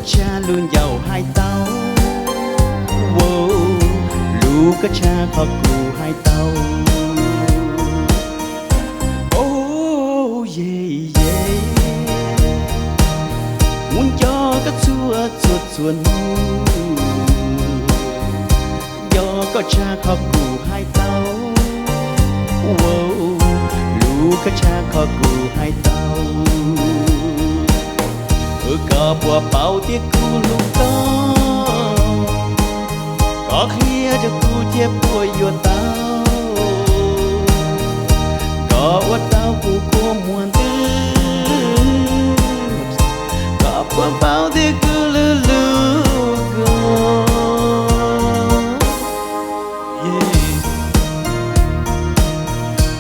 cha luôn giàu hai tàu. Wow, lu cái cha khó cụ hai tàu. Oh yeah yeah, muốn cho cái chua chuột chuồn do có cha khó cụ hai tàu. Wow, lu cái cha khó cụ hai tàu. Có bùa bao tiếc cu lúc đó có khía cho cu tiếp bùa vô tao có uất tao cu của muôn tư có bùa bao tiếc cu lư lư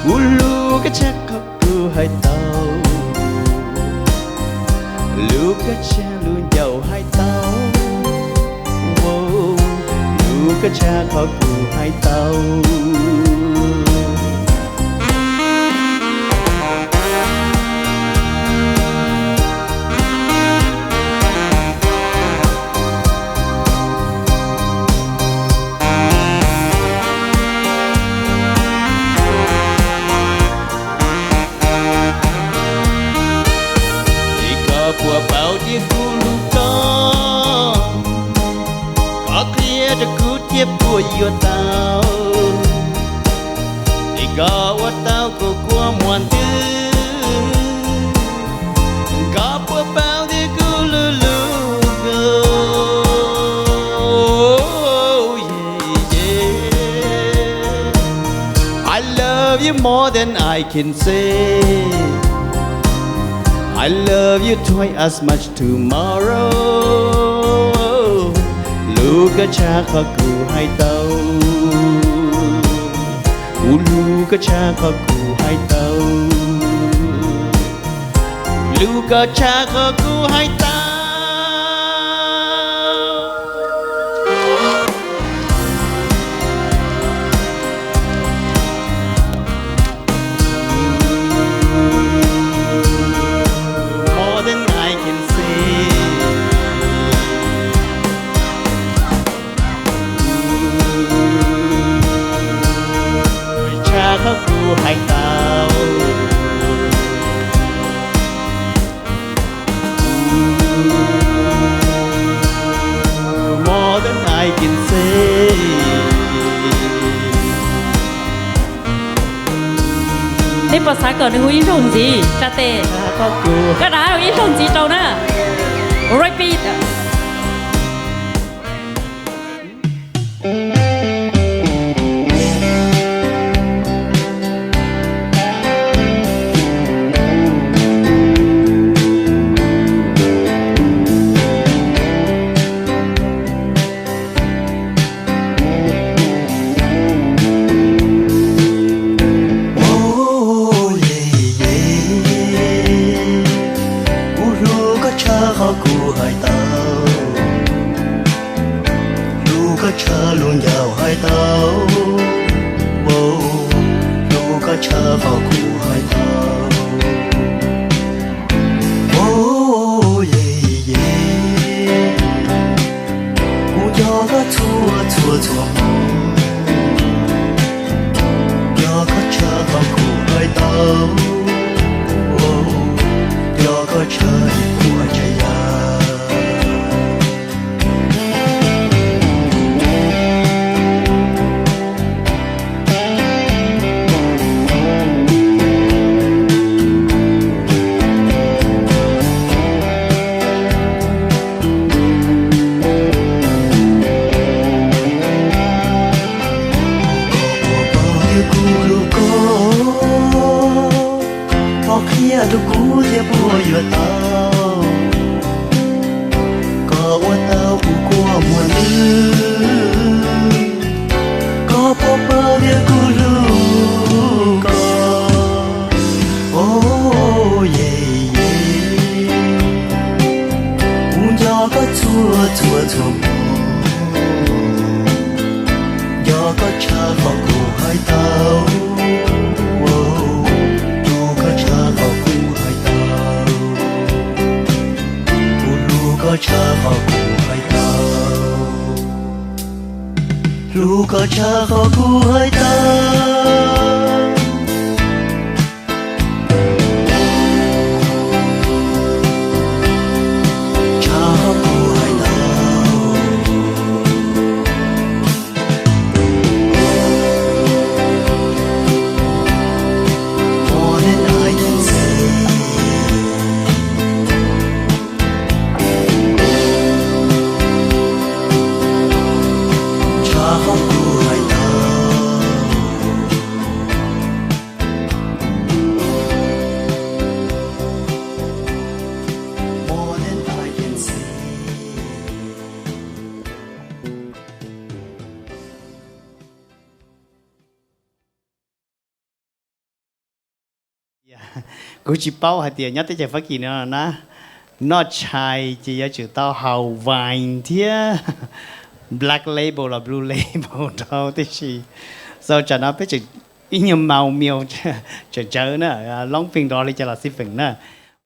cu lu cái chắc có cu hai tao. Lu cái cha luôn giàu hai tàu. Wow, lu cái cha khó cụ hai tàu. Của bao tiếc cu lúc đó có kia cho cu tiếp của yêu tao thì có what tao của muôn tư có của bao tiếc cu lu lu oh, yeah, yeah. I love you more than I can say. I love you twice as much tomorrow. Lu cái cha khó cụ hai tàu. Lu cái cha khó cụ hai tàu. Lu cái cha khó cụ hai tàu. Khó cụ hai tàu. More than I can say. Thế bà xã cờ đừng yên rồng gì cha tê Khó cụ cái đá yên rồng gì đâu nè. Repeat. khó cụ hai tao, lu có cha luôn giàu hai tao, wow, lu có cha khó cụ hai tao, oh yeah yeah, cụ gió có chua chua chua mong, gió có cha khó cụ hai tao, oh, gió có cha của trái ya. Tôi cú thế bùa yêu tao, có qua tao cú qua mùa mưa, có bố bơ thế cú lu có, oh yeah yeah, uống gió có chua chua chua gió có cha vào cú hai tao. cha khó cụ hai tao lu có cha khó cụ hai tao cha khó cụ hai tao more than I can say cha khó cụ hai tao more than I can say cú chỉ bao hạt tiền nhất tới giờ phát kỳ nữa na nó chai chỉ có chữ tao hào vàng thía black label là blue label đâu thế gì sau cho nó biết chữ ý nhầm màu miêu chờ chờ nữa long phim đó đi cho là xí phình nữa